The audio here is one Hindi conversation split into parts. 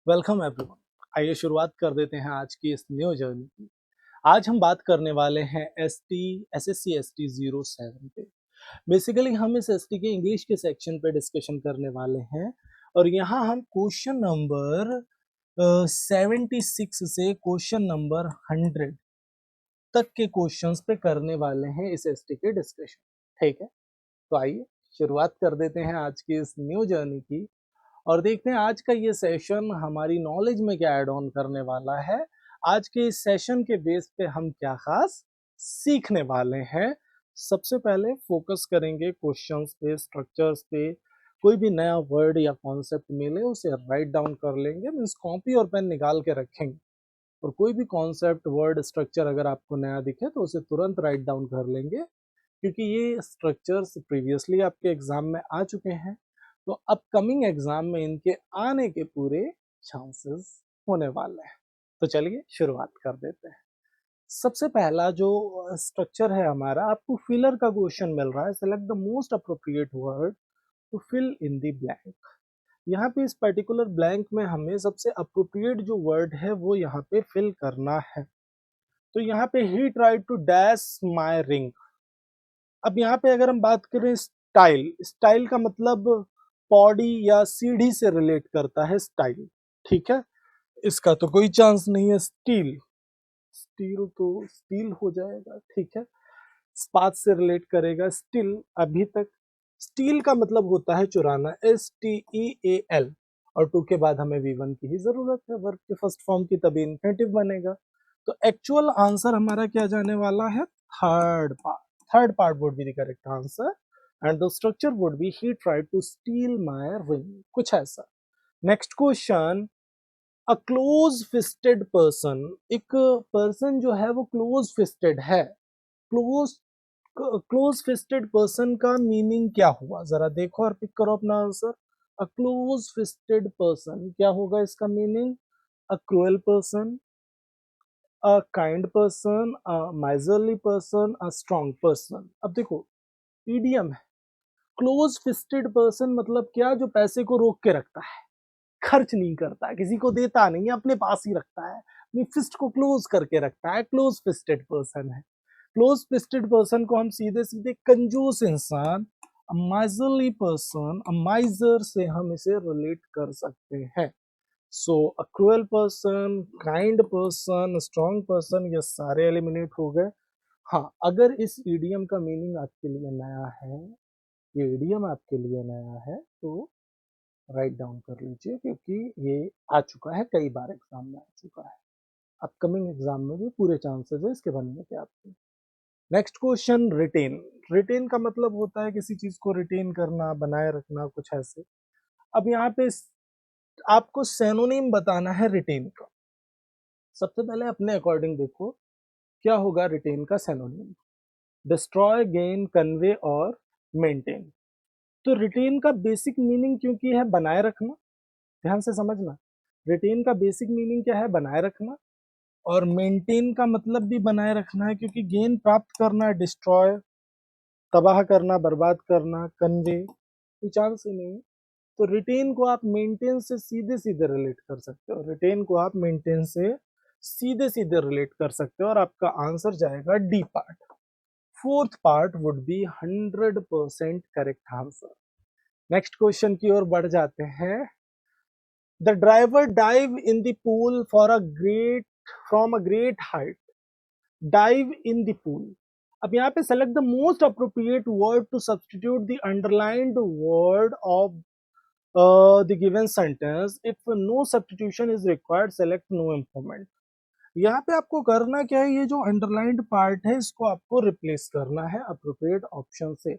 Welcome everyone. आइए शुरुआत कर देते हैं आज की इस न्यू जर्नी की। आज हम बात करने वाले हैं एसएससी एसटी 07 पे। बेसिकली हम इस एसटी के इंग्लिश के सेक्शन पे डिस्कशन करने वाले हैं और यहाँ हम क्वेश्चन नंबर 76 से क्वेश्चन नंबर 100 तक के क्वेश्चंस पे करने वाले हैं इस एसटी के डिस्कशन। ठीक है, तो आइए शुरुआत कर देते हैं आज की इस न्यू जर्नी की और देखते हैं आज का ये सेशन हमारी नॉलेज में क्या ऐड ऑन करने वाला है। आज के इस सेशन के बेस पे हम क्या खास सीखने वाले हैं। सबसे पहले फोकस करेंगे क्वेश्चंस पे, स्ट्रक्चर्स पे। कोई भी नया वर्ड या कॉन्सेप्ट मिले उसे राइट डाउन कर लेंगे, मीन्स कॉपी और पेन निकाल के रखेंगे और कोई भी कॉन्सेप्ट, वर्ड, स्ट्रक्चर अगर आपको नया दिखे तो उसे तुरंत राइट डाउन कर लेंगे, क्योंकि ये स्ट्रक्चर्स प्रीवियसली आपके एग्जाम में आ चुके हैं, तो अपकमिंग एग्जाम में इनके आने के पूरे चांसेस होने वाले हैं। तो चलिए शुरुआत कर देते हैं। सबसे पहला जो स्ट्रक्चर है हमारा, आपको फिलर का क्वेश्चन मिल रहा है। Select the most appropriate word to fill in the blank. यहाँ पे इस पर्टिकुलर ब्लैंक में हमें सबसे अप्रोप्रिएट जो वर्ड है वो यहाँ पे फिल करना है। तो यहाँ पे he tried to dash my ring. अब यहाँ पे अगर हम बात करें स्टाइल, स्टाइल का मतलब पौड़ी या सीढ़ी से रिलेट करता है स्टाइल। ठीक है, इसका तो कोई चांस नहीं है। स्टील, स्टील तो स्टील हो जाएगा। ठीक है, स्पात से रिलेट करेगा स्टील। अभी तक स्टील का मतलब होता है चुराना, STEAL, और टू के बाद हमें V1 की ही जरूरत है वर्ब के फर्स्ट फॉर्म की, तभी इन्फिनेटिव बनेगा। तो एक्चुअल आंसर हमारा क्या जाने वाला है? Third part. Third part would be the correct answer and the structure would be he tried to steal my ring, कुछ ऐसा। Next question, a close fisted person. एक पर्सन जो है वो क्लोज फिस्टेड है। क्लोज क्लोज फिस्टेड पर्सन का मीनिंग क्या हुआ, जरा देखो और पिक करो अपना answer. A close fisted person क्या होगा इसका meaning? A cruel person, a kind person, a miserly person, a strong person. अब देखो, ईडियम है। क्लोज फिस्टेड पर्सन मतलब क्या? जो पैसे को रोक के रखता है, खर्च नहीं करता, किसी को देता नहीं, अपने पास ही रखता है, अपनी फिस्ट को क्लोज करके रखता है, क्लोज फिस्टेड पर्सन है। क्लोज फिस्टेड पर्सन को हम सीधे सीधे कंजूस इंसान, माइजरली पर्सन, माइजर से हम इसे रिलेट कर सकते हैं। So a cruel person, kind person, strong person, ये सारे एलिमिनेट हो गए। हाँ, अगर इस ईडियम का मीनिंग आपके लिए नया है, ये ईडियम आपके लिए नया है, तो राइट डाउन कर लीजिए, क्योंकि ये आ चुका है, कई बार एग्जाम में आ चुका है। अपकमिंग एग्जाम में भी पूरे चांसेस है इसके बनने के आपके। Next question, retain. रिटेन का मतलब होता है किसी चीज को रिटेन करना, बनाए रखना, कुछ ऐसे। अब यहाँ पे आपको सेनोनिम बताना है रिटेन का। सबसे पहले अपने अकॉर्डिंग देखो क्या होगा रिटेन का सेनोनिम। डिस्ट्रॉय, गेन, कन्वे और मेंटेन। तो रिटेन का बेसिक मीनिंग क्योंकि है बनाए रखना, ध्यान से समझना। रिटेन का बेसिक मीनिंग क्या है? बनाए रखना। और मेंटेन का मतलब भी बनाए रखना है, क्योंकि गेन प्राप्त करना, डिस्ट्रॉय तबाह करना, बर्बाद करना, कन्वे कोई चांस ही नहीं। तो रिटेन को आप मेंटेन से सीधे सीधे रिलेट कर सकते हो। रिटेन को आप मेंटेन से सीधे सीधे रिलेट कर सकते हो और आपका आंसर जाएगा D part. Fourth part would be 100% correct answer. Next question की ओर बढ़ जाते हैं। The driver dive in the pool for a great from a great height. Dive in the pool. अब यहाँ पे select the most appropriate word to substitute the underlined word of the given sentence. If no substitution is required select no improvement. यहाँ पे आपको करना क्या है? ये जो अंडरलाइंड पार्ट है इसको आपको रिप्लेस करना है अप्रोप्रिएट ऑप्शन से।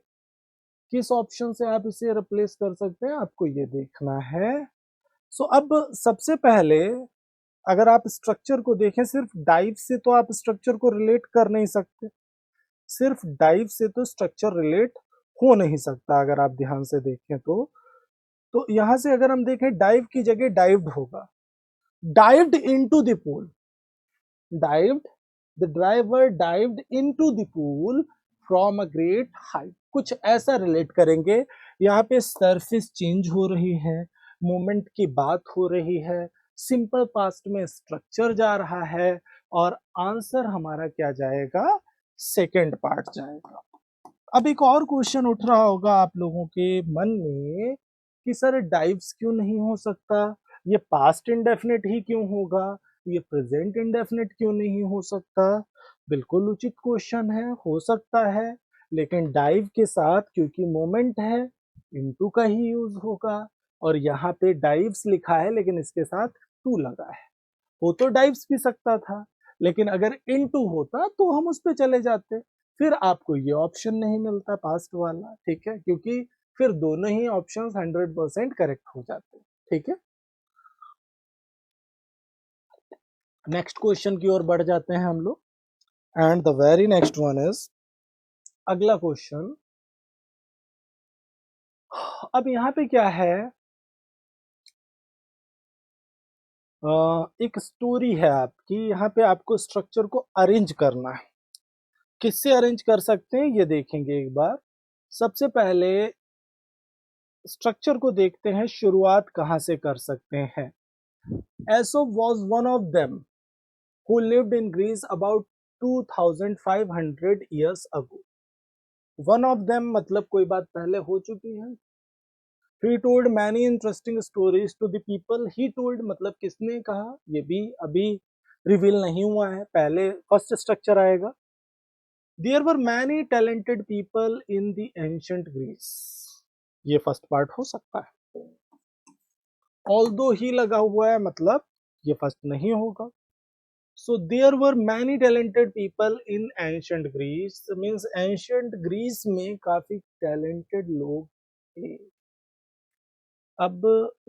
किस ऑप्शन से आप इसे रिप्लेस कर सकते हैं, आपको ये देखना है। सो अब सबसे पहले अगर आप स्ट्रक्चर को देखें, सिर्फ डाइव से तो आप स्ट्रक्चर को रिलेट कर नहीं सकते। सिर्फ डाइव से तो स्ट्रक्चर रिलेट हो नहीं सकता अगर आप ध्यान से देखें तो यहां से अगर हम देखें, डाइव की जगह डाइव्ड होगा। Dived into the pool, dived, the driver dived into the pool from a great height, कुछ ऐसा रिलेट करेंगे। यहाँ पे सरफेस चेंज हो रही है, मोमेंट की बात हो रही है, सिंपल पास्ट में स्ट्रक्चर जा रहा है और आंसर हमारा क्या जाएगा, सेकंड पार्ट जाएगा। अब एक और क्वेश्चन उठ रहा होगा आप लोगों के मन में कि सर डाइव्स क्यों नहीं हो सकता, ये पास्ट इंडेफिनिट ही क्यों होगा, ये प्रेजेंट इंडेफिनिट क्यों नहीं हो सकता। बिल्कुल उचित क्वेश्चन है, हो सकता है, लेकिन डाइव के साथ क्योंकि मोमेंट है इनटू का ही यूज होगा, और यहाँ पे डाइव्स लिखा है लेकिन इसके साथ टू लगा है। हो तो डाइव्स भी सकता था, लेकिन अगर इनटू होता तो हम उस पे चले जाते, फिर आपको ये ऑप्शन नहीं मिलता पास्ट वाला, ठीक है, क्योंकि फिर दोनों ही ऑप्शंस 100% करेक्ट हो जाते, ठीक है। नेक्स्ट क्वेश्चन की ओर बढ़ जाते हैं हम लोग, and the very next one is, अगला क्वेश्चन। अब यहाँ पे क्या है, एक स्टोरी है आपकी, यहाँ पे आपको स्ट्रक्चर को अरेंज करना है। किससे अरेंज कर सकते हैं ये देखेंगे एक बार। सबसे पहले स्ट्रक्चर को देखते हैं, शुरुआत कहां से कर सकते हैं। Aesop was one of them who lived in Greece about 2500 years ago। One of them मतलब कोई बात पहले हो चुकी है। He told many interesting stories to the people। He told मतलब किसने कहा, ये भी अभी रिवील नहीं हुआ है, पहले फर्स्ट स्ट्रक्चर आएगा। There were many talented people in the ancient Greece। ये फर्स्ट पार्ट हो सकता है। Although ही लगा हुआ है मतलब ये फर्स्ट नहीं होगा। So there were many talented people in ancient Greece means ancient Greece में काफी talented लोग थे। अब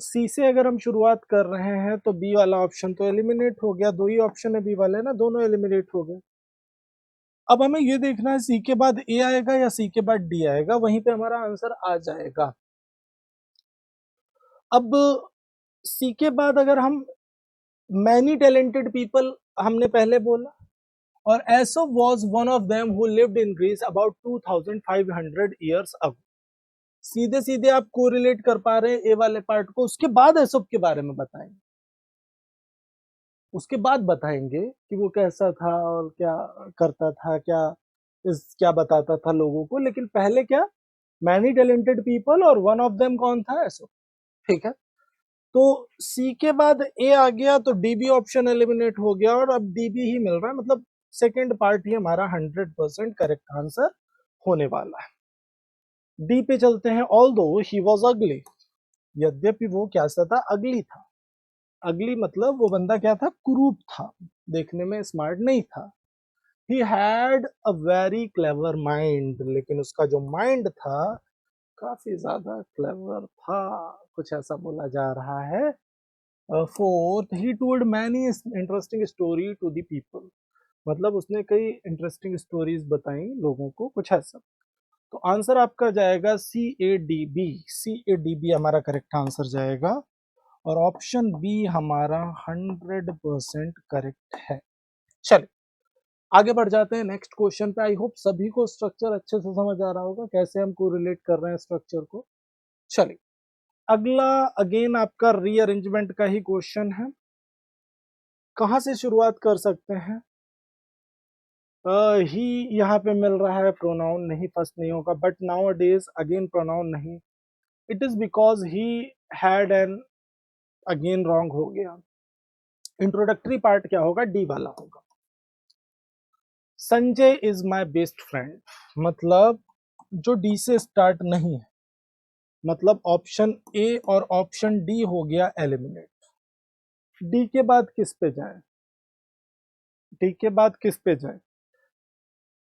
सी से अगर हम शुरुआत कर रहे हैं तो बी वाला ऑप्शन तो एलिमिनेट हो गया, दो ही ऑप्शन है बी वाले ना, दोनों एलिमिनेट हो गए। अब हमें ये देखना है सी के बाद ए आएगा या सी के बाद डी आएगा, वहीं पे हमारा आंसर आ जाएगा। अब सी के बाद अगर हम मैनी टैलेंटेड पीपल हमने पहले बोला, और Aesop was one of them who lived in Greece about 2500 years ago। सीधे सीधे आप कोरिलेट कर पा रहे हैं ए वाले पार्ट को, उसके बाद एसोप के बारे में बताएंगे, उसके बाद बताएंगे कि वो कैसा था और क्या करता था, क्या बताता था लोगों को, लेकिन पहले क्या, मैनी टैलेंटेड पीपल और वन ऑफ देम कौन था, एसोप, ठीक है। तो सी के बाद ए आ गया तो डी बी ऑप्शन एलिमिनेट हो गया और अब डी बी ही मिल रहा है, मतलब सेकेंड पार्ट ही हमारा 100% करेक्ट आंसर होने वाला है। डी पे चलते हैं। ऑल्दो ही वॉज अगली, यद्यपि वो क्या सा था, अगली था। अगली मतलब वो बंदा क्या था, कुरूप था, देखने में स्मार्ट नहीं था। He had a very clever mind, लेकिन उसका जो माइंड था काफी ज्यादा क्लेवर था, कुछ ऐसा बोला जा रहा है। Fourth, he told many interesting story to the people, मतलब उसने कई इंटरेस्टिंग स्टोरीज बताई लोगों को, कुछ ऐसा। तो आंसर आपका जाएगा C A D B, C A D B हमारा करेक्ट आंसर जाएगा, और ऑप्शन बी हमारा 100% करेक्ट है। चलिए आगे बढ़ जाते हैं नेक्स्ट क्वेश्चन पे। आई होप सभी को स्ट्रक्चर अच्छे से समझ आ रहा होगा, कैसे हम कोरिलेट कर रहे हैं स्ट्रक्चर को। चलिए अगला अगेन आपका रीअरेंजमेंट का ही क्वेश्चन है। कहां से शुरुआत कर सकते हैं, ही यहाँ पे मिल रहा है, प्रोनाउन नहीं, फर्स्ट नहीं होगा, but now days again pronoun नहीं, it is because he had an, again wrong हो गया। इंट्रोडक्टरी पार्ट क्या होगा, डी वाला होगा। Sanjay is my best friend, मतलब जो डी से स्टार्ट नहीं है, मतलब ऑप्शन ए और ऑप्शन डी हो गया एलिमिनेट। डी के बाद किस पे जाए, डी के बाद किस पे जाए,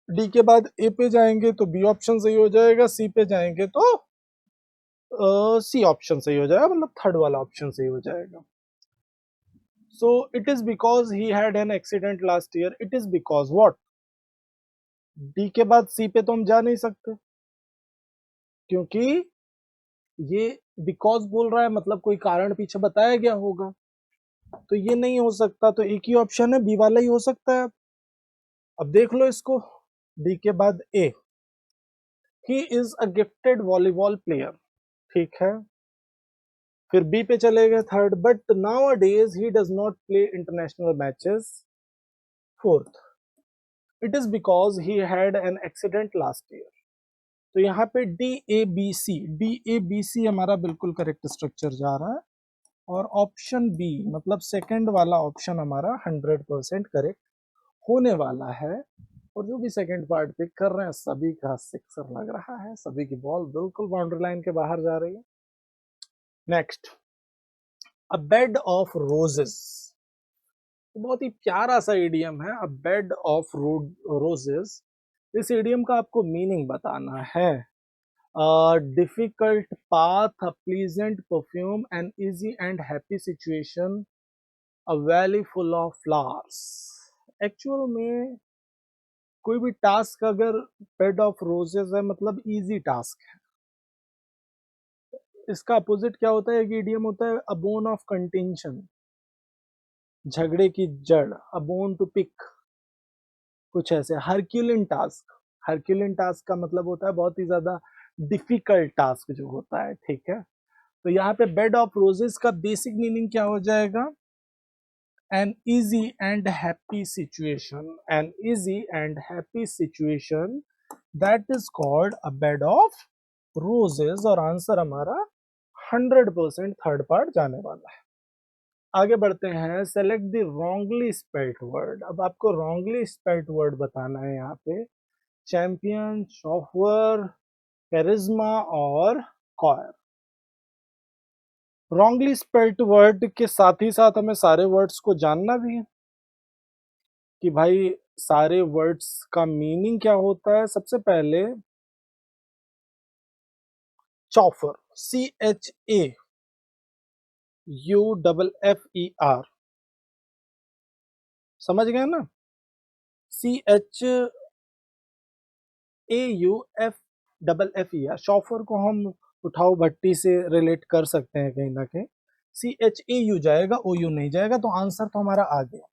डी के बाद ए पे जाएंगे तो बी ऑप्शन सही हो जाएगा, सी पे जाएंगे तो सी ऑप्शन सही हो जाएगा, मतलब थर्ड वाला ऑप्शन सही हो जाएगा। So it is because he had an accident last year, it is because what, D के बाद सी पे तो हम जा नहीं सकते, क्योंकि ये बिकॉज बोल रहा है, मतलब कोई कारण पीछे बताया गया होगा, तो ये नहीं हो सकता, तो एक ही ऑप्शन है बी वाला ही हो सकता है। अब देख लो इसको, डी के बाद A, he is a gifted volleyball player, ठीक है। फिर बी पे चले गए third, but now days he does not play international matches fourth, it is because he had an accident last year. तो यहाँ पे डी ए बी सी हमारा बिल्कुल करेक्ट स्ट्रक्चर जा रहा है, और ऑप्शन बी मतलब सेकंड वाला ऑप्शन हमारा 100% करेक्ट होने वाला है। और जो भी सेकंड पार्ट पिक कर रहे हैं सभी का सिक्सर लग रहा है, सभी की बॉल बिल्कुल बाउंड्री लाइन के बाहर जा रही है। Next, a bed of roses, बहुत ही प्यारा सा इडियम है, अ बेड ऑफ रोजेस। इस इडियम का आपको मीनिंग बताना है। Difficult path, a pleasant perfume, an easy and happy situation, a valley full of flowers. Actual में कोई भी टास्क अगर बेड ऑफ रोजेस है मतलब इजी टास्क है। इसका अपोजिट क्या होता है, एक इडियम होता है अ बोन ऑफ कंटेंशन, झगड़े की जड़, अ बोन टू पिक, कुछ ऐसे। हरक्यूलिन टास्क, हरक्यूलिन टास्क का मतलब होता है बहुत ही ज्यादा डिफिकल्ट टास्क जो होता है, ठीक है। तो यहाँ पे बेड ऑफ रोजेस का बेसिक मीनिंग क्या हो जाएगा, an easy and happy situation, an easy and happy situation, that is called a bed of roses। और आंसर हमारा 100% थर्ड पार्ट जाने वाला है। आगे बढ़ते हैं, select the wrongly spelt word. अब आपको रॉन्गली स्पेल्ट वर्ड बताना है यहाँ पे, चैंपियन, शॉफर, कैरिज्मा और कॉयर। रॉन्गली स्पेल्ट वर्ड के साथ ही साथ हमें सारे वर्ड्स को जानना भी है कि भाई सारे वर्ड्स का मीनिंग क्या होता है। सबसे पहले चॉफर, CHAUFFER, समझ गए ना, CHAUFFER। शॉफर को हम उठाओ भट्टी से रिलेट कर सकते हैं कहीं ना कहीं, CHAU जाएगा, OU नहीं जाएगा, तो आंसर तो हमारा आ गया।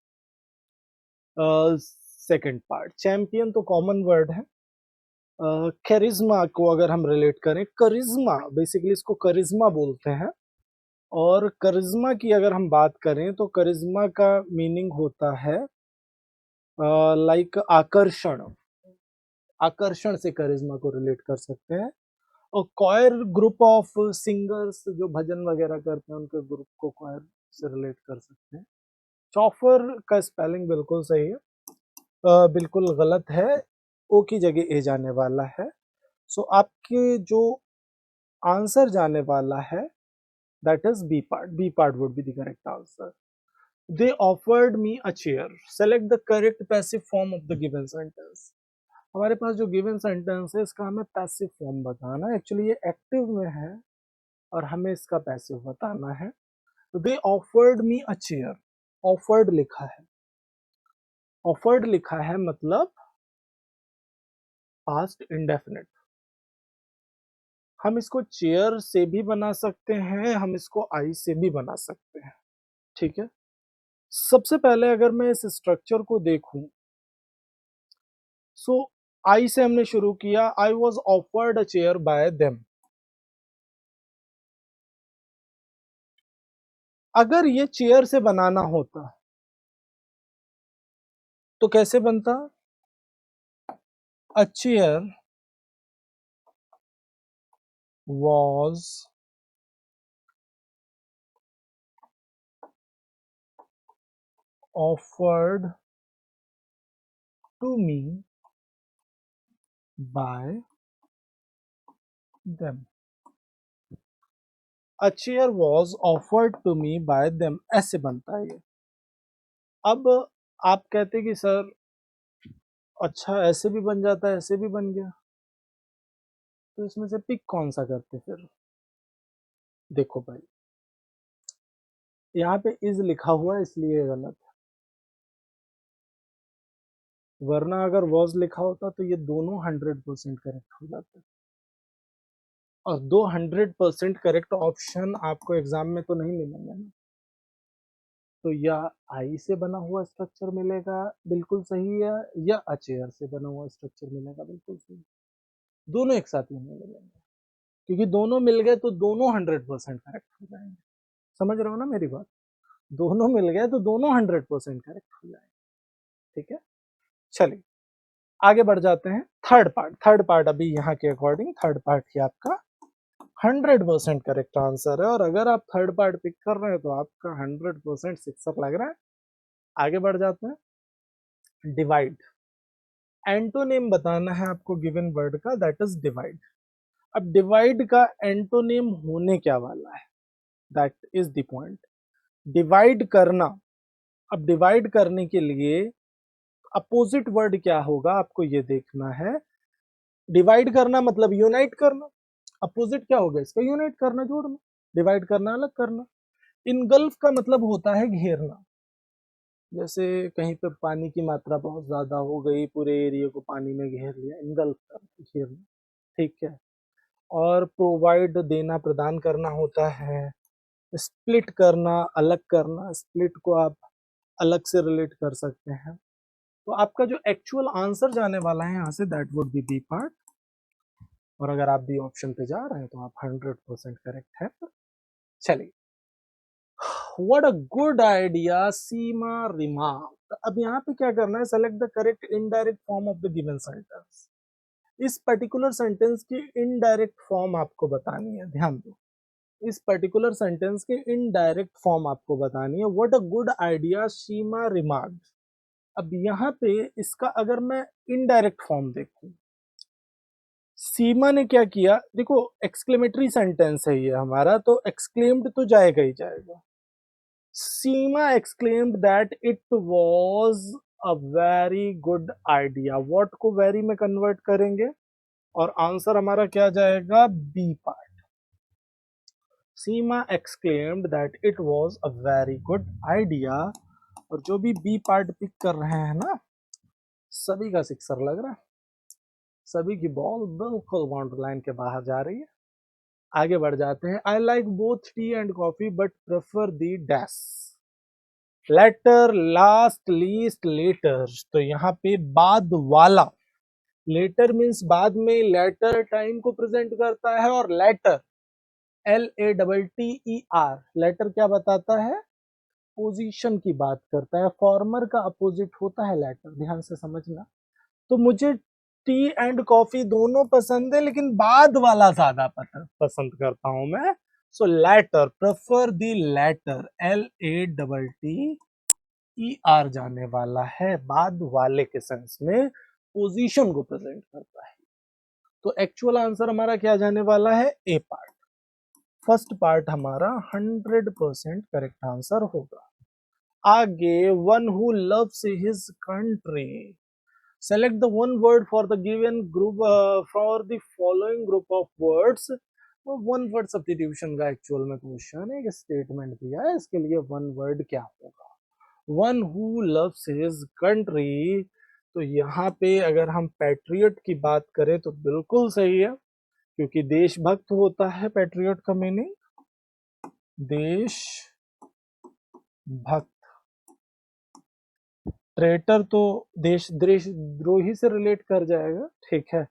सेकंड पार्ट, चैंपियन तो कॉमन वर्ड है। कैरिज्मा को अगर हम रिलेट करें, करिज्मा, बेसिकली इसको करिज्मा बोलते हैं। और करिज्मा की अगर हम बात करें तो करिज्मा का मीनिंग होता है लाइक आकर्षण, आकर्षण से करिज्मा को रिलेट कर सकते हैं। और कॉयर ग्रुप ऑफ सिंगर्स जो भजन वगैरह करते हैं उनके ग्रुप को कॉयर से रिलेट कर सकते हैं। चॉफर का स्पेलिंग बिल्कुल सही है, बिल्कुल गलत है, ओ की जगह ए जाने वाला है। सो आपके जो आंसर जाने वाला है that is B part, B part would be the correct answer. They offered me a chair. Select the correct passive form of the given sentence. हमारे पास जो गिवन सेंटेंस है इसका हमें पैसिव फॉर्म बताना है। एक्चुअली ये एक्टिव में है और हमें इसका पैसिव बताना है। तो they offered me a chair, offered लिखा है, ऑफर्ड लिखा है मतलब पास्ट इंडेफिनिट। हम इसको चेयर से भी बना सकते हैं, हम इसको आई से भी बना सकते हैं, ठीक है। सबसे पहले अगर मैं इस स्ट्रक्चर को देखूं, सो आई से हमने शुरू किया, I was offered a chair by them. अगर ये चेयर से बनाना होता तो कैसे बनता, a chair was offered to me by them, a chair was offered to me by them, ऐसे बनता है ये। अब आप कहते कि सर अच्छा ऐसे भी बन जाता है, ऐसे भी बन गया, तो इसमें से पिक कौन सा करते फिर। देखो भाई यहाँ पे इज लिखा हुआ है इसलिए गलत है, वरना अगर वॉज लिखा होता तो ये दोनों 100% करेक्ट हो जाते। और दो 100% करेक्ट ऑप्शन आपको एग्जाम में तो नहीं मिलेंगे ना। तो या आई से बना हुआ स्ट्रक्चर मिलेगा बिल्कुल सही है, या अ चेयर से बना हुआ स्ट्रक्चर मिलेगा बिल्कुल सही, दोनों एक साथ ही नहीं मिलेंगे। क्योंकि दोनों मिल गए तो दोनों 100% करेक्ट हो जाएंगे। समझ रहे हो ना मेरी बात? दोनों मिल गए तो दोनों 100% करेक्ट हो जाएंगे। ठीक है, चलिए आगे बढ़ जाते हैं। थर्ड पार्ट अभी यहाँ के अकॉर्डिंग थर्ड पार्ट ही आपका 100% करेक्ट आंसर है, और अगर आप थर्ड पार्ट पिक कर रहे हैं तो आपका 100% सिक्सर लग रहा है। आगे बढ़ जाते हैं। डिवाइड, एंटोनिम बताना है आपको गिवन वर्ड का, दैट इज डिवाइड। अब डिवाइड का एंटोनिम होने क्या वाला है, that is the point. Divide करना, अब डिवाइड करने के लिए अपोजिट वर्ड क्या होगा आपको ये देखना है। डिवाइड करना मतलब यूनाइट करना, अपोजिट क्या होगा इसका, यूनाइट करना, जोड़ना। डिवाइड करना अलग करना। इनगल्फ का मतलब होता है घेरना, जैसे कहीं पे पानी की मात्रा बहुत ज्यादा हो गई, पूरे एरिया को पानी में घेर लिया, इनगल्फ करना, घेरना। ठीक है, और प्रोवाइड देना, प्रदान करना होता है। स्प्लिट करना, अलग करना, स्प्लिट को आप अलग से रिलेट कर सकते हैं। तो आपका जो एक्चुअल आंसर जाने वाला है यहाँ से, that would be B part. और अगर आप बी ऑप्शन पे जा रहे हैं तो आप 100% करेक्ट है। चलिए, what a good idea Seema remark. अब यहाँ पे क्या करना है, select the correct indirect form of the given sentence. इस पर्टिकुलर सेंटेंस की इनडायरेक्ट फॉर्म आपको बतानी है, ध्यान दो। इस पर्टिकुलर सेंटेंस की इनडायरेक्ट फॉर्म आपको बतानी है। What a good idea Seema remark. अब यहाँ पे इसका अगर मैं इनडायरेक्ट फॉर्म देखूं, सीमा ने क्या किया, देखो एक्सक्लेमेटरी सेंटेंस है ये हमारा, तो एक्सक्लेम्ड तो जाएगा ही जाएगा। सीमा exclaimed that it was a very good idea। what को very में कन्वर्ट करेंगे और आंसर हमारा क्या जाएगा, B part. Seema exclaimed that it was a very good idea। और जो भी बी पार्ट पिक कर रहे हैं ना, सभी का सिक्सर लग रहा है, सभी की बॉल बिल्कुल बाउंड्री लाइन के बाहर जा रही है। आगे बढ़ जाते हैं। I like both tea and coffee but prefer the dash. Latter, last, least, latter. तो यहाँ पे बाद वाला, लेटर मीन्स बाद में, लेटर टाइम को प्रेजेंट करता है, और लेटर LATTER, लेटर क्या बताता है, पोजीशन की बात करता है। फॉर्मर का अपोजिट होता है लेटर, ध्यान से समझना। तो मुझे टी एंड कॉफी दोनों पसंद है, लेकिन बाद वाला ज्यादा पसंद करता हूं मैं। सो letter, prefer the letter, LATTER जाने वाला है, बाद वाले के सेंस में, पोजीशन को प्रेजेंट करता है। तो एक्चुअल आंसर हमारा क्या जाने वाला है, ए पार्ट। फर्स्ट पार्ट हमारा 100% करेक्ट आंसर होगा। आगे, one who loves his country. Select the one word for the given group, for the following group of words. One word substitution का एक्चुअल में क्वेश्चन है, एक स्टेटमेंट दिया है, इसके लिए वन वर्ड क्या होगा। One who loves his country, तो यहाँ पे अगर हम पैट्रियट की बात करें तो बिल्कुल सही है, क्योंकि देशभक्त होता है पैट्रियट का मीनिंग, देश भक्त। ट्रेटर तो देशद्रोही से रिलेट कर जाएगा, ठीक है।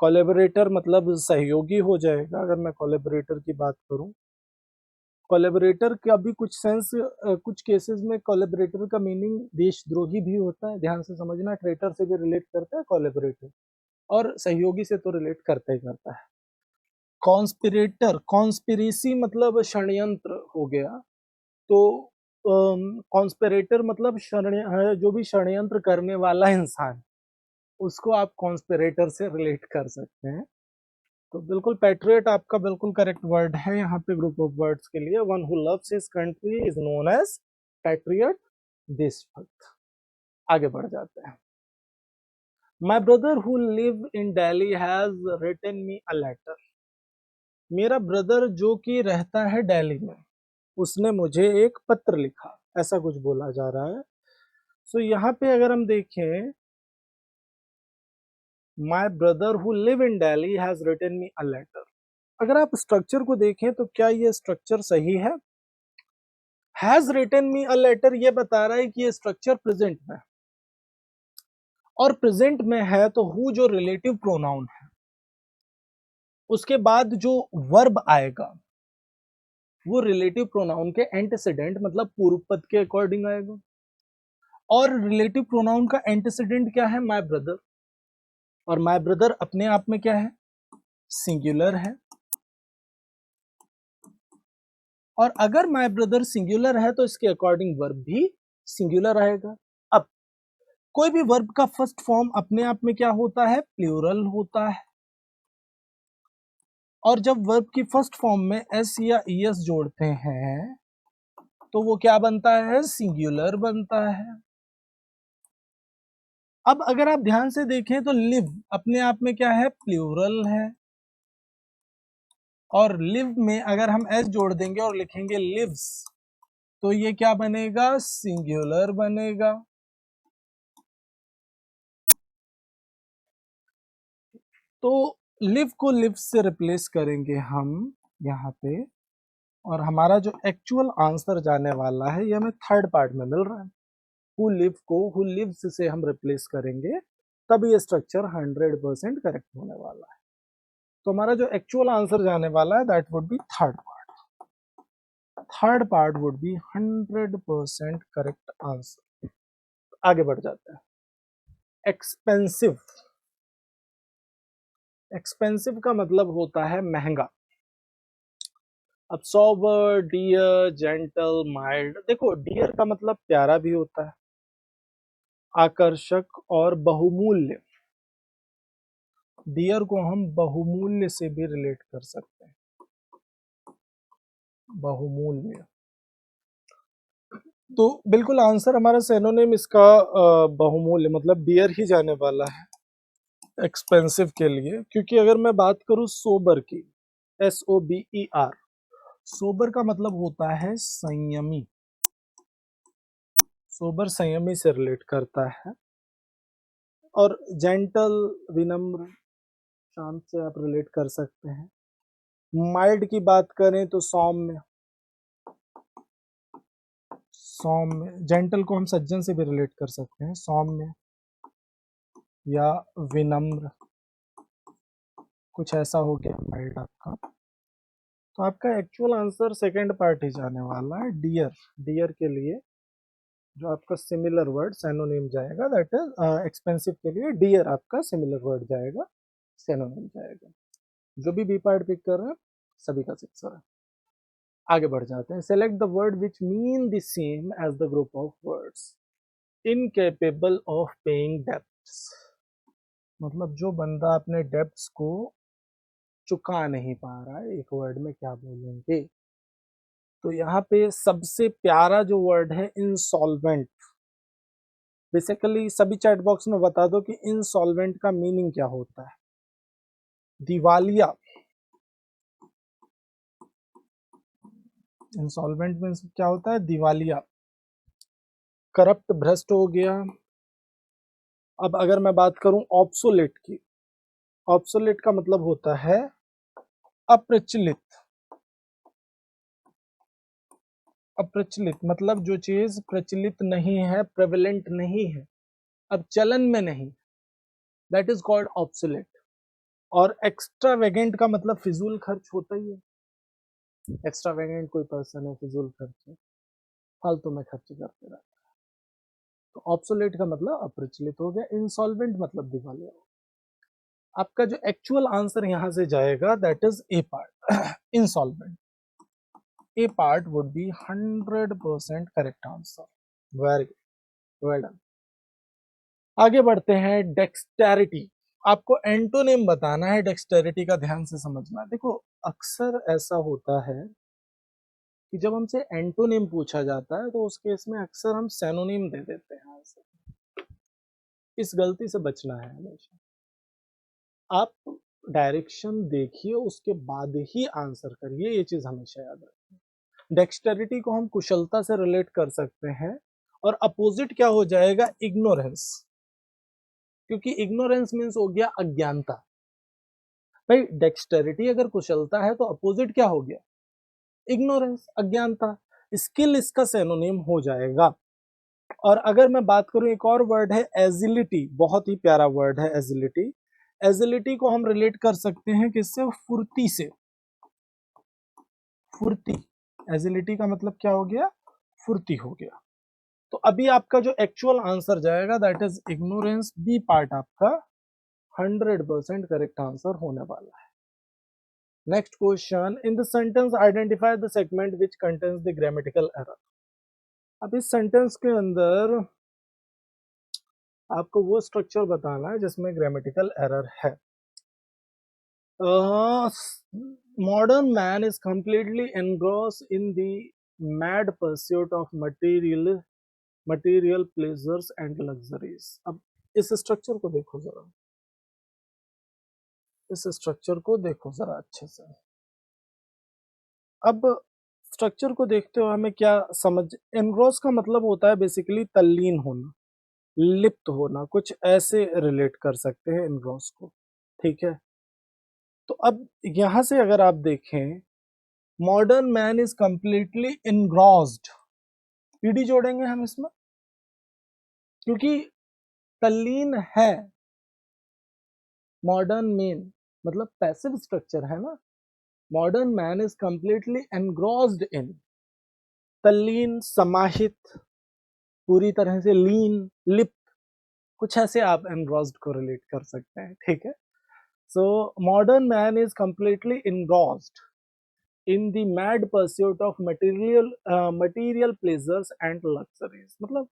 कोलैबोरेटर मतलब सहयोगी हो जाएगा, अगर मैं कोलैबोरेटर की बात करूं। कोलैबोरेटर का भी कुछ सेंस, कुछ केसेस में कोलैबोरेटर का मीनिंग देशद्रोही भी होता है, ध्यान से समझना। ट्रेटर से भी रिलेट करता है कोलैबोरेटर, और सहयोगी से तो रिलेट करता ही करता है। कॉन्स्पिरेटर, कॉन्स्पिरेसी मतलब षड्यंत्र हो गया, तो कॉन्स्पिरेटर मतलब जो भी षड्यंत्र करने वाला इंसान, उसको आप कॉन्स्पिरेटर से रिलेट कर सकते हैं। तो बिल्कुल पैट्रियट आपका बिल्कुल करेक्ट वर्ड है यहाँ पे ग्रुप ऑफ वर्ड्स के लिए। One who loves his country is known as patriot, देशभक्त। आगे बढ़ जाते हैं। My brother who live in Delhi has written me a letter. मेरा ब्रदर जो कि रहता है दिल्ली में, उसने मुझे एक पत्र लिखा, ऐसा कुछ बोला जा रहा है। सो यहाँ पे अगर हम देखें, my brother who live in Delhi has written me a letter. अगर आप स्ट्रक्चर को देखें तो क्या ये स्ट्रक्चर सही है। Has written me a letter ये बता रहा है कि ये स्ट्रक्चर प्रेजेंट में, और प्रेजेंट में है तो हु जो रिलेटिव प्रोनाउन है, उसके बाद जो वर्ब आएगा वो रिलेटिव प्रोनाउन के एंटीसीडेंट मतलब पूर्व पद के अकॉर्डिंग आएगा। और रिलेटिव प्रोनाउन का एंटीसीडेंट क्या है? My brother. और माय ब्रदर अपने आप में क्या है? सिंगुलर है। और अगर माय ब्रदर सिंगुलर है तो इसके अकॉर्डिंग वर्ब भी सिंगुलर आएगा। अब कोई भी वर्ब का फर्स्ट फॉर्म अपने आप में क्या होता है? प्लूरल होता है। और जब वर्ब की फर्स्ट फॉर्म में एस या ईएस जोड़ते हैं तो वो क्या बनता है? सिंगुलर बनता है। अब अगर आप ध्यान से देखें तो लिव अपने आप में क्या है? प्लूरल है। और लिव में अगर हम एस जोड़ देंगे और लिखेंगे लिव्स तो ये क्या बनेगा? सिंगुलर बनेगा। तो लिव को लिव से रिप्लेस करेंगे हम यहाँ पे, और हमारा जो एक्चुअल आंसर जाने वाला है ये हमें थर्ड पार्ट में मिल रहा है। हु लिव को हु लिव्स से हम रिप्लेस करेंगे तब ये स्ट्रक्चर 100% करेक्ट होने वाला है। तो हमारा जो एक्चुअल आंसर जाने वाला है that would B third part. Third part would be 100% correct answer. आगे बढ़ जाते हैं। एक्सपेंसिव। एक्सपेंसिव का मतलब होता है महंगा। अब सॉबर, डियर, जेंटल, माइल्ड। देखो डियर का मतलब प्यारा भी होता है, आकर्षक और बहुमूल्य। डियर को हम बहुमूल्य से भी रिलेट कर सकते हैं। बहुमूल्य। तो बिल्कुल आंसर हमारा सिनोनिम इसका बहुमूल्य मतलब डियर ही जाने वाला है एक्सपेंसिव के लिए। क्योंकि अगर मैं बात करूं सोबर की, SOBER, सोबर का मतलब होता है संयमी। सोबर संयमी से रिलेट करता है। और जेंटल विनम्र शांत से आप रिलेट कर सकते हैं। माइल्ड की बात करें तो सौम्य। सौम्य। जेंटल को हम सज्जन से भी रिलेट कर सकते हैं, सौम्य या विनम्र, कुछ ऐसा हो गया माइल्ड आपका। तो आपका एक्चुअल आंसर सेकंड पार्ट ही जाने वाला है, डियर। डियर के लिए जो आपका सिमिलर वर्ड सिनोनिम जाएगा दैट इज एक्सपेंसिव के लिए डियर आपका सिमिलर वर्ड जाएगा, सिनोनिम जाएगा। जो भी बी पार्ट पिक कर रहे हैं सभी का सिक्सर है। आगे बढ़ जाते हैं। Select the word which mean the same as the group of words. Incapable of paying debts मतलब जो बंदा अपने डेब्ट्स को चुका नहीं पा रहा है, एक वर्ड में क्या बोलेंगे? तो यहाँ पे सबसे प्यारा जो वर्ड है इंसॉल्वेंट। बेसिकली सभी चैट बॉक्स में बता दो कि इंसॉल्वेंट का मीनिंग क्या होता है। दिवालिया। इंसॉल्वेंट मीन्स क्या होता है? दिवालिया। करप्ट, भ्रष्ट हो गया। अब अगर मैं बात करूं ऑब्सोलेट की, ऑब्सोलेट का मतलब होता है अप्रचलित। अप्रचलित मतलब जो चीज प्रचलित नहीं है, प्रेवलेंट नहीं है, अब चलन में नहीं, दैट इज कॉल्ड ऑब्सोलेट। और एक्स्ट्रावेगेंट का मतलब फिजूल खर्च होता ही है। एक्स्ट्रावेगेंट कोई पर्सन है, फिजूल खर्च है, फालतू में खर्च करते रहता है। तो ऑब्सोलेट का मतलब अप्रचलित हो गया। इंसॉल्वेंट मतलब दिवालिया। आपका जो एक्चुअल आंसर यहां से जाएगा that is a part, insolvent. A part would be 100% correct answer. Very good, well done. आगे बढ़ते हैं। डेक्सटेरिटी। आपको एंटोनिम बताना है, डेक्सटेरिटी का ध्यान से समझना। देखो अक्सर ऐसा होता है कि जब हमसे एंटोनिम पूछा जाता है तो उस केस में अक्सर हम सैनोनिम दे देते हैं आंसर। इस गलती से बचना है हमेशा। आप डायरेक्शन देखिए उसके बाद ही आंसर करिए, ये चीज हमेशा याद रखें। डेक्सटेरिटी को हम कुशलता से रिलेट कर सकते हैं और अपोजिट क्या हो जाएगा? इग्नोरेंस। क्योंकि इग्नोरेंस मीन्स हो गया अज्ञानता। भाई डेक्सटेरिटी अगर कुशलता है तो अपोजिट क्या हो गया? इग्नोरेंस, अज्ञानता। स्किल इसका सिनोनिम हो जाएगा। और अगर मैं बात करूं एक और वर्ड है एजिलिटी, बहुत ही प्यारा वर्ड है एजिलिटी। एजिलिटी को हम रिलेट कर सकते हैं किससे? फुर्ती से। फुर्ती, एजिलिटी का मतलब क्या हो गया? फुर्ती हो गया। तो अभी आपका जो एक्चुअल आंसर जाएगा that is ignorance, B part आपका 100% करेक्ट आंसर होने वाला है। Next question, in the sentence identify the segment which contains the grammatical error. अब इस सेंटेंस के अंदर आपको वो स्ट्रक्चर बताना है जिसमें ग्रामेटिकल एरर है। Modern man is completely engrossed in the mad pursuit of material pleasures and luxuries। अब इस स्ट्रक्चर को देखो जरा, इस स्ट्रक्चर को देखो जरा अच्छे से। अब स्ट्रक्चर को देखते हुए हमें क्या समझ, एनग्रॉस का मतलब होता है बेसिकली तल्लीन होना, लिप्त होना, कुछ ऐसे रिलेट कर सकते हैं एनग्रॉस को, ठीक है। तो अब यहां से अगर आप देखें, modern man is completely engrossed, ED जोड़ेंगे हम इसमें क्योंकि तल्लीन है। मॉडर्न मैन मतलब पैसिव स्ट्रक्चर है ना। Modern man is completely engrossed in, तल्लीन, समाहित, पूरी तरह से लीन, लिप्त, कुछ ऐसे आप एनग्रॉस्ड को रिलेट कर सकते हैं, ठीक है। So modern man is completely engrossed in the mad pursuit of material pleasures and luxuries. मतलब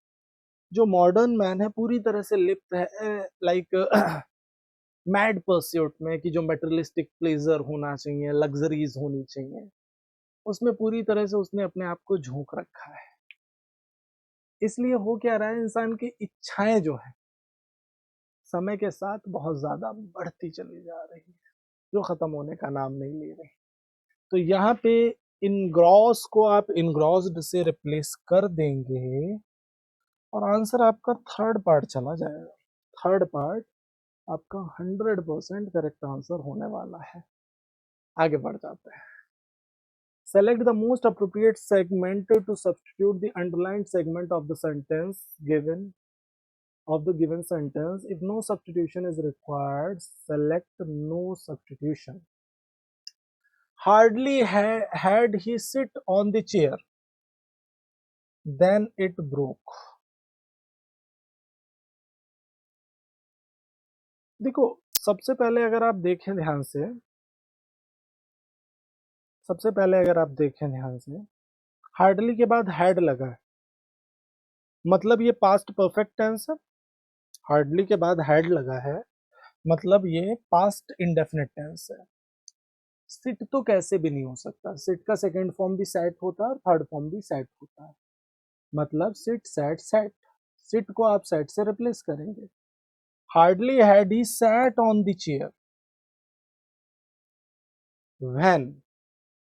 जो मॉडर्न मैन है पूरी तरह से लिप्त है लाइक मैड परस्यूट में, कि जो मटेरियलिस्टिक प्लेजर होना चाहिए, लग्जरीज होनी चाहिए, उसमें पूरी तरह से उसने अपने आप को झोंक रखा है। इसलिए हो क्या रहा है, इंसान की इच्छाएं जो है समय के साथ बहुत ज्यादा बढ़ती चली जा रही है, जो खत्म होने का नाम नहीं ले रही। तो यहाँ पे इनग्रॉस को आप इनग्रॉस्ड से रिप्लेस कर देंगे और आंसर आपका थर्ड पार्ट चला जाएगा। थर्ड पार्ट आपका 100% करेक्ट आंसर होने वाला है। आगे बढ़ जाते हैं। Select the most appropriate segment to substitute the underlined segment of the sentence given of the given sentence. If no substitution is required, select no substitution. Hardly had he sit on the chair, then it broke. देखो सबसे पहले अगर आप देखें ध्यान से, सबसे पहले अगर आप देखें ध्यान से, हार्डली के बाद हैड लगा है, मतलब ये पास्ट परफेक्ट टेंस है। हार्डली के बाद हैड लगा है मतलब ये पास्ट इंडेफिनिट टेंस है। सिट तो कैसे भी नहीं हो सकता, सिट का सेकंड फॉर्म भी सेट होता है और थर्ड फॉर्म भी सेट होता है, मतलब सिट सेट सेट, सिट को आप सेट से रिप्लेस करेंगे। Hardly had he sat on the chair, when,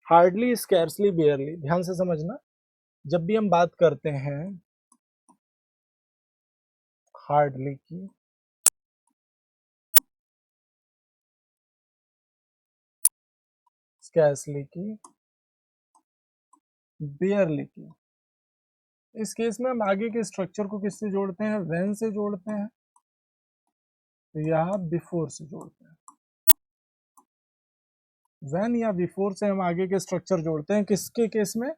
hardly, scarcely, बेयरली। ध्यान से समझना, जब भी हम बात करते हैं हार्डली की, स्कैर्सली की, बेयरली की, इस केस में हम आगे के स्ट्रक्चर को किससे जोड़ते हैं? व्हेन से जोड़ते हैं या बिफोर से जोड़ते हैं। व्हेन या बिफोर से हम आगे के स्ट्रक्चर जोड़ते हैं, किसके केस में?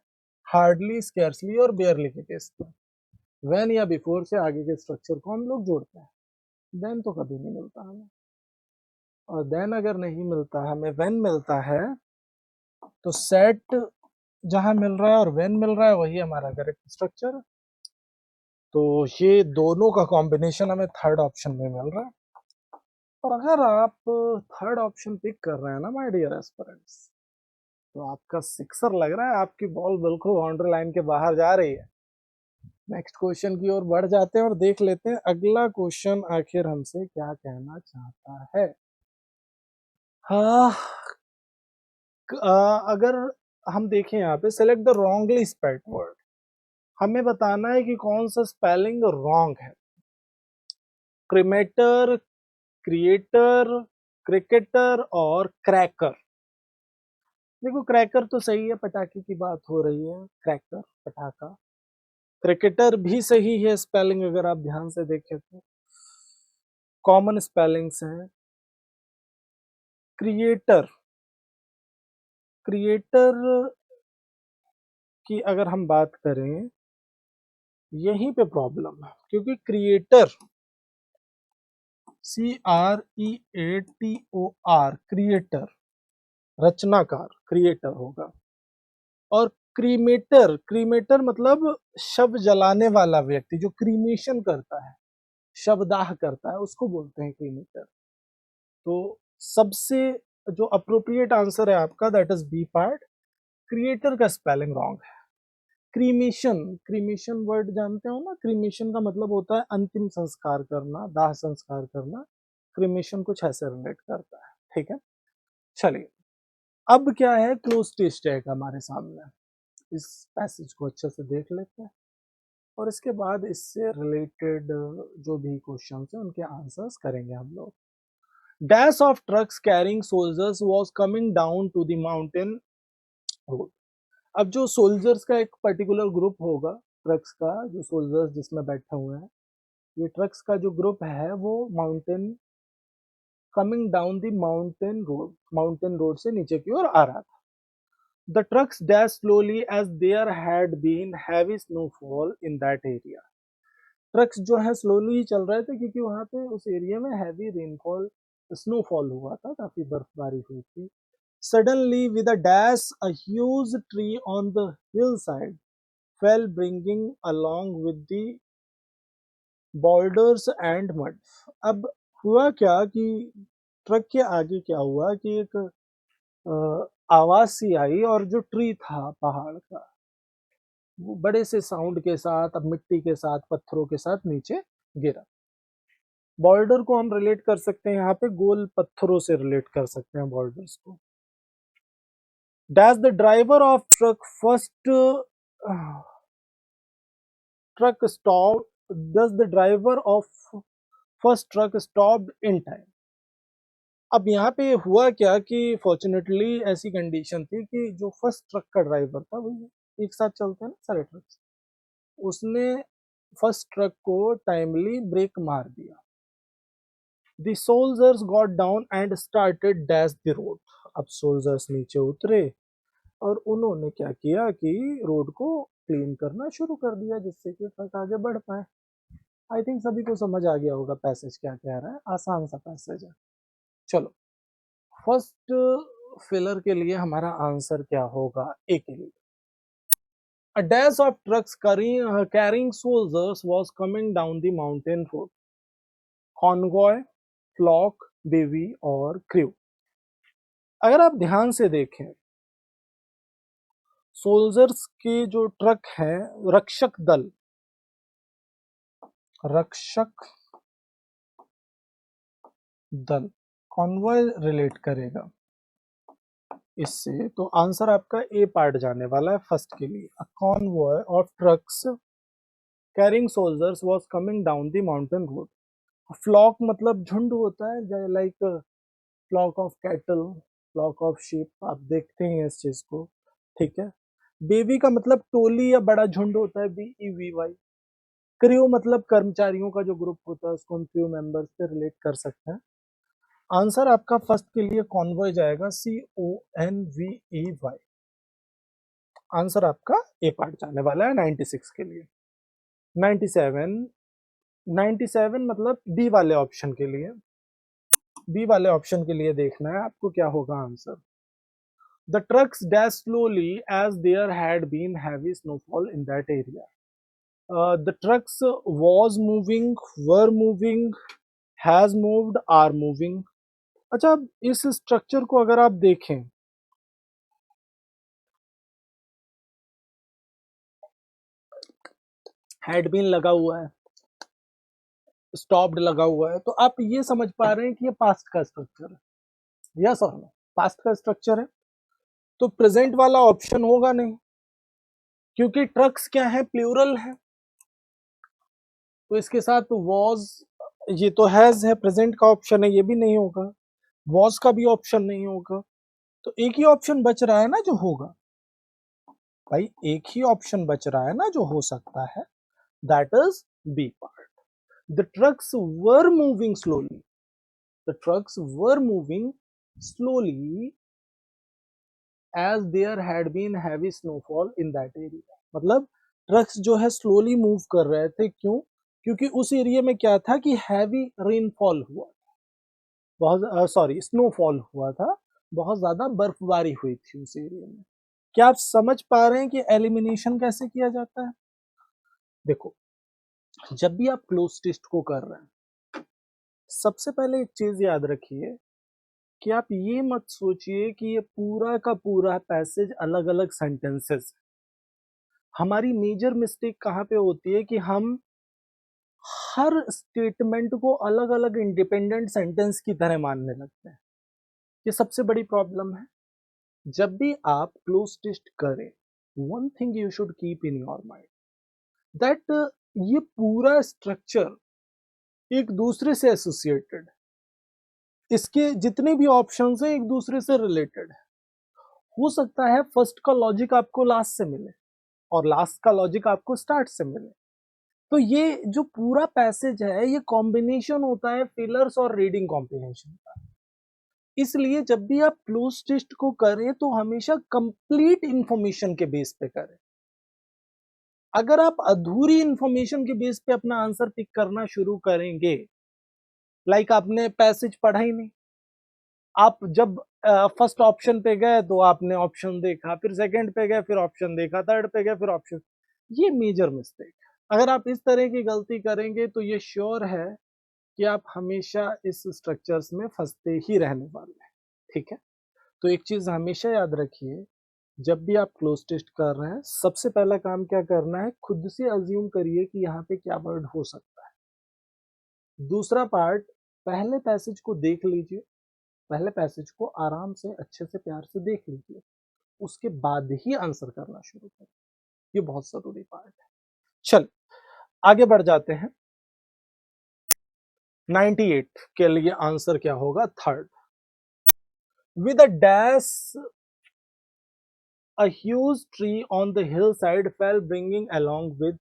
हार्डली, स्कैर्सली और बेयरली के केस में। व्हेन या बिफोर से आगे के स्ट्रक्चर को हम लोग जोड़ते हैं। देन तो कभी नहीं मिलता हमें, और देन अगर नहीं मिलता हमें, व्हेन मिलता है, तो सेट जहां मिल रहा है और व्हेन मिल रहा है वही हमारा करेक्ट स्ट्रक्चर। तो ये दोनों का कॉम्बिनेशन हमें थर्ड ऑप्शन में मिल रहा है। और अगर आप थर्ड ऑप्शन पिक कर रहे हैं ना माय डियर एस्पिरेंट्स, तो आपका सिक्सर लग रहा है, आपकी बॉल बिल्कुल बाउंड्री लाइन के बाहर जा रही है। नेक्स्ट क्वेश्चन की ओर बढ़ जाते हैं और देख लेते हैं अगला क्वेश्चन आखिर हमसे क्या कहना चाहता है। हाँ, अगर हम देखें यहाँ पे, select the wrongly spelled word, हमें बताना है कि कौन सा स्पेलिंग रॉन्ग है। क्रिमेटर, क्रिएटर, क्रिकेटर और क्रैकर। देखो क्रैकर तो सही है, पटाखे की बात हो रही है, क्रैकर पटाखा। क्रिकेटर भी सही है स्पेलिंग, अगर आप ध्यान से देखें तो कॉमन स्पेलिंग्स हैं। क्रिएटर की अगर हम बात करें, यहीं पे प्रॉब्लम है, क्योंकि क्रिएटर CREATOR क्रिएटर, रचनाकार, क्रिएटर होगा। और क्रीमेटर मतलब शव जलाने वाला व्यक्ति, जो क्रीमेशन करता है, शवदाह करता है, उसको बोलते हैं क्रीमेटर। तो सबसे जो अप्रोप्रिएट आंसर है आपका, that is B part. Creator का स्पेलिंग रॉन्ग है। क्रीमेशन वर्ड जानते हो ना? क्रीमेशन का मतलब होता है अंतिम संस्कार करना, दाह संस्कार करना। क्रीमेशन कुछ ऐसे रिलेट करता है, ठीक है। चलिए, अब क्या है, क्लोज टेस्ट है हमारे सामने। इस पैसेज को अच्छे से देख लेते हैं और इसके बाद इससे रिलेटेड जो भी क्वेश्चन है उनके आंसर्स करेंगे हम लोग। Dash of trucks carrying soldiers was coming down to the mountain road. अब जो सोल्जर्स का एक पर्टिकुलर ग्रुप होगा, ट्रक्स का, जो सोल्जर्स जिसमें बैठे हुए हैं, ये ट्रक्स का जो ग्रुप है वो mountain, coming down the mountain road से नीचे की ओर आ रहा था। The trucks dashed slowly as there had been heavy snowfall in that area. Trucks जो है स्लोली ही चल रहे थे क्योंकि वहां पे उस एरिया में हैवी रेनफॉल, स्नोफॉल हुआ था, काफी बर्फबारी हुई थी। Suddenly, with a dash, a huge tree on the hillside fell, bringing along with the boulders and mud. अब हुआ क्या कि ट्रक के आगे क्या हुआ कि एक आवाज सी आई और जो ट्री था पहाड़ का, वो बड़े से साउंड के साथ, अब मिट्टी के साथ, पत्थरों के साथ नीचे गिरा। बॉर्डर को हम रिलेट कर सकते हैं, यहाँ पे गोल पत्थरों से रिलेट कर सकते हैं बॉर्डर्स को। Dash the driver of truck first truck stop, does the driver of first truck stop in time. अब यहाँ पे हुआ क्या कि फॉर्चुनेटली ऐसी कंडीशन थी कि जो फर्स्ट ट्रक का ड्राइवर था, वो एक साथ चलते हैं ना सारे ट्रक, उसने फर्स्ट ट्रक को टाइमली ब्रेक मार दिया। The soldiers got down and started dash the road. अब सोल्जर्स नीचे उतरे और उन्होंने क्या किया कि रोड को क्लीन करना शुरू कर दिया, जिससे कि ट्रक आगे बढ़ पाए। आई थिंक सभी को समझ आ गया होगा पैसेज क्या कह रहा है, आसान सा पैसेज है। चलो, फर्स्ट फिलर के लिए हमारा आंसर क्या होगा, ए के लिए। A dash of trucks carrying soldiers was coming down the mountain road. Convoy, flock, bevy और क्रू। अगर आप ध्यान से देखें, सोल्जर्स के जो ट्रक है, रक्षक दल कॉन्वॉय रिलेट करेगा इससे, तो आंसर आपका ए पार्ट जाने वाला है फर्स्ट के लिए। A convoy of trucks carrying soldiers was coming down the mountain road. Flock मतलब झुंड होता है, like flock of cattle, flock of sheep, आप देखते हैं इस चीज को, ठीक है। बेबी का मतलब टोली या बड़ा झुंड होता है, BEVY। क्रू मतलब कर्मचारियों का जो ग्रुप होता है, उसको हम क्रू मेंबर्स से रिलेट कर सकते हैं। आंसर आपका फर्स्ट के लिए कॉन्वॉय जाएगा, CONVEY। आंसर आपका ए पार्ट जाने वाला है 96 के लिए। 97 मतलब बी वाले ऑप्शन के लिए, देखना है आपको क्या होगा answer. The trucks dashed slowly as there had been heavy snowfall in that area. The trucks was moving, were moving, has moved, are moving. अच्छा, अब इस स्ट्रक्चर को अगर आप देखें, हैड बीन लगा हुआ है, स्टॉप्ड लगा हुआ है, तो आप ये समझ पा रहे हैं कि ये पास्ट का स्ट्रक्चर है। यस और नो, पास्ट का स्ट्रक्चर है, तो प्रेजेंट वाला ऑप्शन होगा नहीं, क्योंकि ट्रक्स क्या है, प्लूरल है, तो इसके साथ वॉज, ये तो हैज है, प्रेजेंट का ऑप्शन है, ये भी नहीं होगा, वॉज का भी ऑप्शन नहीं होगा, तो एक ही ऑप्शन बच रहा है ना जो होगा, भाई एक ही ऑप्शन बच रहा है ना जो हो सकता है, that is B part. The trucks were moving slowly, the trucks were moving slowly as there had been heavy snowfall in that area। मतलब ट्रक्स जो है स्लोली मूव कर रहे थे, क्यों? क्योंकि उस एरिया में क्या था कि हैवी रेनफॉल हुआ, बहुत सॉरी स्नोफॉल हुआ था, बहुत ज्यादा बर्फबारी हुई थी उस एरिया में। क्या आप समझ पा रहे हैं कि एलिमिनेशन कैसे किया जाता है? देखो, जब भी आप क्लोज टेस्ट को कर रहे हैं, सबसे पहले एक चीज याद रखिए कि आप ये मत सोचिए कि ये पूरा का पूरा पैसेज अलग अलग सेंटेंसेस। हमारी मेजर मिस्टेक कहाँ पे होती है कि हम हर स्टेटमेंट को अलग अलग इंडिपेंडेंट सेंटेंस की तरह मानने लगते हैं। ये सबसे बड़ी प्रॉब्लम है। जब भी आप क्लोज टेस्ट करें, one thing you should keep in your mind that ये पूरा स्ट्रक्चर एक दूसरे से एसोसिएटेड, इसके जितने भी ऑप्शंस हैं एक दूसरे से रिलेटेड है। हो सकता है फर्स्ट का लॉजिक आपको लास्ट से मिले और लास्ट का लॉजिक आपको स्टार्ट से मिले। तो ये जो पूरा पैसेज है ये कॉम्बिनेशन होता है फिलर्स और रीडिंग कॉम्प्रिहेंशन का। इसलिए जब भी आप क्लोज टेस्ट को करें तो हमेशा कंप्लीट इंफॉर्मेशन के बेस पे करें। अगर आप अधूरी इंफॉर्मेशन के बेस पे अपना आंसर पिक करना शुरू करेंगे, लाइक आपने पैसेज पढ़ा ही नहीं, आप जब फर्स्ट ऑप्शन पे गए तो आपने ऑप्शन देखा, फिर सेकंड पे गए फिर ऑप्शन देखा, थर्ड पे गए फिर ऑप्शन, ये मेजर मिस्टेक। अगर आप इस तरह की गलती करेंगे तो ये श्योर है कि आप हमेशा इस स्ट्रक्चर्स में फंसते ही रहने वाले हैं। ठीक है, तो एक चीज हमेशा याद रखिए, जब भी आप क्लोज टेस्ट कर रहे हैं सबसे पहला काम क्या करना है, खुद से अज्यूम करिए कि यहाँ पे क्या वर्ड हो सकता है। दूसरा पार्ट, पहले पैसेज को देख लीजिए, पहले पैसेज को आराम से अच्छे से प्यार से देख लीजिए, उसके बाद ही आंसर करना शुरू करें। ये बहुत जरूरी पार्ट है। चल आगे बढ़ जाते हैं। 98 के लिए आंसर क्या होगा? Third. With a dash a huge tree on the hillside fell bringing along with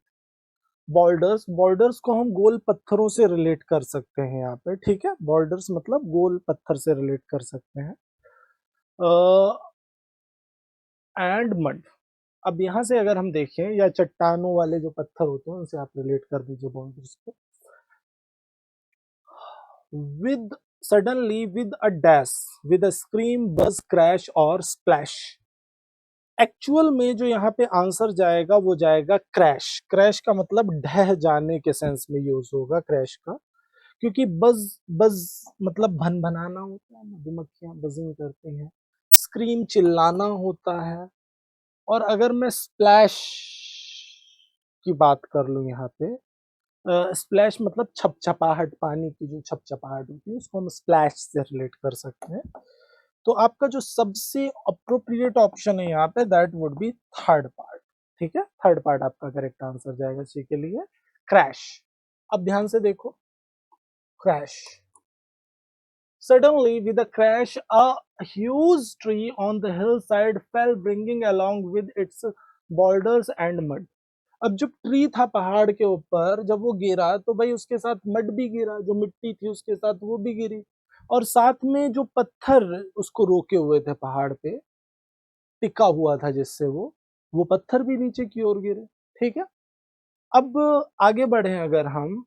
boulders। boulders को हम गोल पत्थरों से रिलेट कर सकते हैं यहाँ पे, ठीक है, boulders मतलब गोल पत्थर से रिलेट कर सकते हैं। एंड मड, अब यहाँ से अगर हम देखें, या चट्टानों वाले जो पत्थर होते हैं उनसे आप रिलेट कर दीजिए boulders को। With suddenly, with a dash, with a scream, बज, क्रैश और स्प्लैश। एक्चुअल में जो यहाँ पे आंसर जाएगा वो जाएगा क्रैश। क्रैश का मतलब ढह जाने के सेंस में यूज होगा क्रैश का, क्योंकि बज, बज मतलब भन भनाना होता है, मधुमक्खियां बजिंग करती हैं। स्क्रीम चिल्लाना होता है। और अगर मैं स्प्लैश की बात कर लूं यहाँ पे, स्प्लैश मतलब छपछपाहट, पानी की जो छपछपाहट होती है उसको हम स्प्लैश से रिलेट कर सकते हैं। तो आपका जो सबसे अप्रोप्रिएट ऑप्शन है यहाँ पे, that would B third part. ठीक है, थर्ड पार्ट आपका करेक्ट आंसर जाएगा सी के लिए, क्रैश। अब ध्यान से देखो, crash. Suddenly, with a crash, a huge tree on the hillside fell, bringing along with its boulders and mud। अब जो ट्री था पहाड़ के ऊपर, जब वो गिरा तो भाई उसके साथ मड भी गिरा, जो मिट्टी थी उसके साथ वो भी गिरी, और साथ में जो पत्थर उसको रोके हुए थे पहाड़ पे, टिका हुआ था जिससे वो पत्थर भी नीचे की ओर गिरे। ठीक है, अब आगे बढ़े अगर हम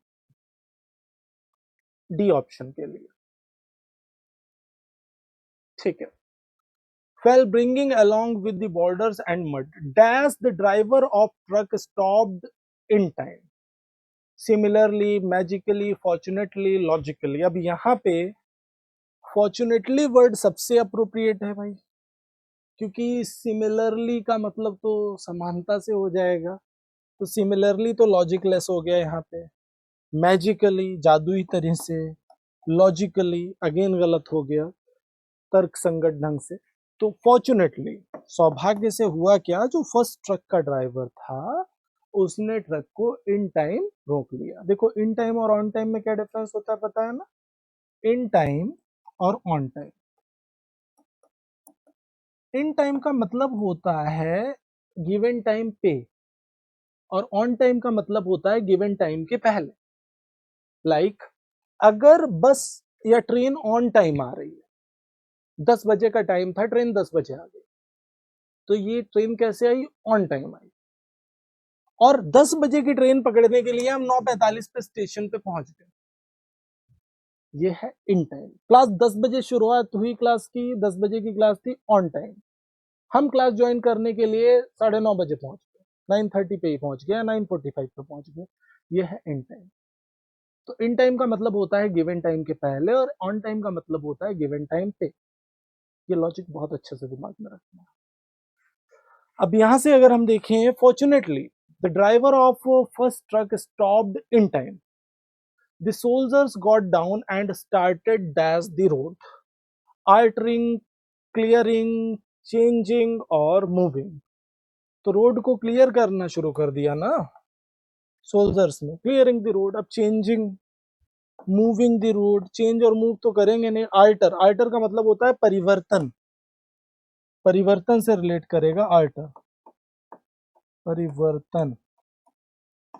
डी ऑप्शन के लिए। ठीक है, fell bringing along with the boulders and mud, dash the driver of truck stopped in time, similarly, magically, fortunately, logically। अब यहाँ पे फॉर्चुनेटली वर्ड सबसे अप्रोप्रिएट है भाई, क्योंकि सिमिलरली का मतलब तो समानता से हो जाएगा, तो सिमिलरली तो लॉजिकलेस हो गया यहाँ पे, मैजिकली जादुई तरह से, लॉजिकली अगेन गलत हो गया तर्क संगत ढंग से। तो फॉर्चुनेटली, सौभाग्य से हुआ क्या, जो फर्स्ट ट्रक का ड्राइवर था उसने ट्रक को इन टाइम रोक लिया। देखो, इन टाइम और ऑन टाइम में क्या डिफरेंस होता है पता है ना? इन टाइम और ऑन टाइम, इन टाइम का मतलब होता है गिवन टाइम पे, और ऑन टाइम का मतलब होता है गिवन टाइम के पहले। लाइक अगर बस या ट्रेन ऑन टाइम आ रही है 10 बजे का टाइम था, ट्रेन 10 बजे आ गई, तो ये ट्रेन कैसे आई? On time I. और 10 बजे की ट्रेन पकड़ने के लिए हम 9:45 पे स्टेशन पे पहुंच गए, ये है इन टाइम। क्लास 10 बजे शुरुआत हुई क्लास की, 10 बजे की क्लास थी, ऑन टाइम। हम क्लास ज्वाइन करने के लिए 9:30 बजे पहुंच गए, 9:30 पे ही पहुंच गया, 9:45 पे पहुंच गए, ये है इन टाइम। तो इन टाइम का मतलब होता है गिवन टाइम के पहले, और ऑन टाइम का मतलब होता है गिवन टाइम पे। ये लॉजिक बहुत अच्छे से दिमाग में रखना है। अब यहां से अगर हम देखें, fortunately the driver of first truck stopped in time, the soldiers got down and started dash the road, altering, clearing, changing और moving। तो रोड को क्लियर करना शुरू कर दिया ना सोल्जर्स ने, क्लियरिंग द रोड। अब changing, moving the road, change और मूव तो करेंगे नहीं। आल्टर, आल्टर का मतलब होता है परिवर्तन, परिवर्तन से रिलेट करेगा आल्टर, परिवर्तन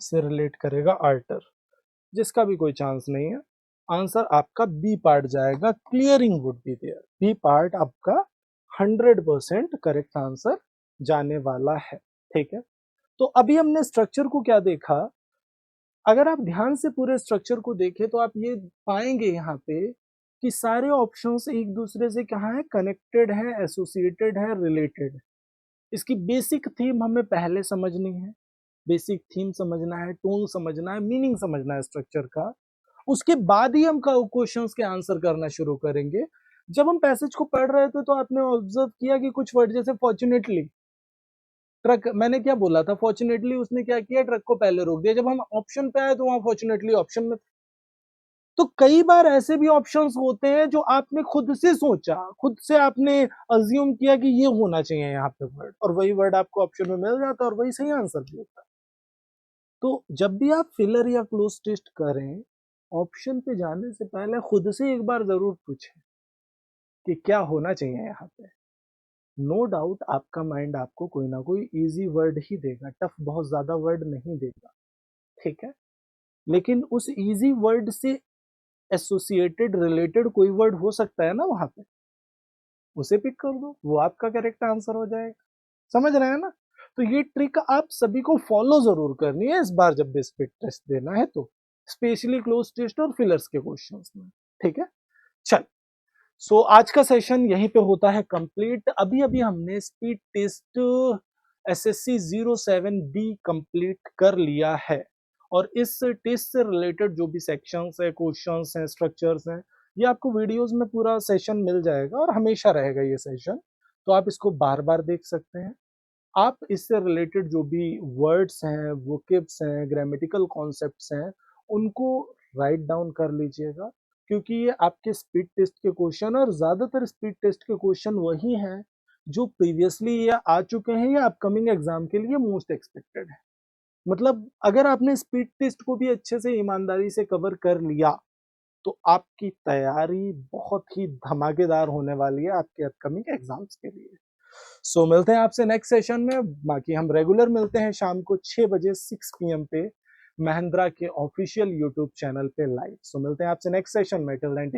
से रिलेट करेगा आल्टर, जिसका भी कोई चांस नहीं है। आंसर आपका बी पार्ट जाएगा, clearing would be there. B part आपका 100% करेक्ट आंसर जाने वाला है। ठीक है, तो अभी हमने स्ट्रक्चर को क्या देखा, अगर आप ध्यान से पूरे स्ट्रक्चर को देखें तो आप ये पाएंगे यहाँ पे कि सारे ऑप्शंस एक दूसरे से कहाँ है, कनेक्टेड है, एसोसिएटेड है, रिलेटेड। इसकी बेसिक थीम हमें पहले समझनी है, बेसिक थीम समझना है, टोन समझना है, मीनिंग समझना है स्ट्रक्चर का। उसके बाद ही हम क्वेश्चंस के आंसर करना शुरू करेंगे। जब हम पैसेज को पढ़ रहे थे तो आपने ऑब्जर्व किया कि कुछ वर्ड जैसे फॉर्चुनेटली, ट्रक, मैंने क्या बोला था, फॉर्चुनेटली उसने क्या किया, ट्रक को पहले रोक दिया। जब हम ऑप्शन पे आए तो वहां फॉर्चुनेटली ऑप्शन में। तो कई बार ऐसे भी ऑप्शंस होते हैं जो आपने खुद से सोचा, खुद से आपने अज्यूम किया कि ये होना चाहिए यहाँ पे वर्ड, और वही वर्ड आपको ऑप्शन में मिल जाता है, और वही सही आंसर भी होता है। तो जब भी आप फिलर या क्लोज टेस्ट करें, ऑप्शन पे जाने से पहले खुद से एक बार जरूर पूछें कि क्या होना चाहिए यहाँ पे। नो डाउट आपका माइंड आपको कोई ना कोई इजी वर्ड ही देगा, टफ बहुत ज्यादा वर्ड नहीं देगा। ठीक है, लेकिन उस इजी वर्ड से एसोसिएटेड, रिलेटेड कोई वर्ड हो सकता है ना वहां पे, उसे पिक कर दो, वो आपका करेक्ट आंसर हो जाएगा। समझ रहे हैं ना? तो ये ट्रिक आप सभी को फॉलो जरूर करनी है इस बार जब भी स्पीड टेस्ट देना है तो, स्पेशली क्लोज टेस्ट और फिलर्स के क्वेश्चंस में। ठीक है, चल। सो आज का सेशन यहीं पे होता है कंप्लीट। अभी अभी हमने speed test SSC 07B complete कर लिया है, और इस टेस्ट से रिलेटेड जो भी सेक्शंस है, क्वेश्चंस हैं, स्ट्रक्चर्स हैं, ये आपको वीडियोस में पूरा सेशन मिल जाएगा, और हमेशा रहेगा ये सेशन, तो आप इसको बार बार देख सकते हैं। आप इससे रिलेटेड जो भी वर्ड्स हैं, वोकेब्स हैं, ग्रामेटिकल कॉन्सेप्ट्स हैं, उनको राइट डाउन कर लीजिएगा, क्योंकि ये आपके स्पीड टेस्ट के क्वेश्चन, और ज्यादातर स्पीड टेस्ट के क्वेश्चन वही हैं जो प्रीवियसली या आ चुके हैं या अपकमिंग एग्जाम के लिए मोस्ट एक्सपेक्टेड है। मतलब अगर आपने स्पीड टेस्ट को भी अच्छे से ईमानदारी से कवर कर लिया तो आपकी तैयारी बहुत ही धमाकेदार होने वाली है आपके अपकमिंग एग्जाम्स के लिए। सो मिलते हैं आपसे नेक्स्ट सेशन में। बाकी हम रेगुलर मिलते हैं शाम को 6 बजे 6 PM पे महिंद्रा के ऑफिशियल यूट्यूब चैनल पे लाइव। सो मिलते हैं आपसे नेक्स्ट सेशन में। Till then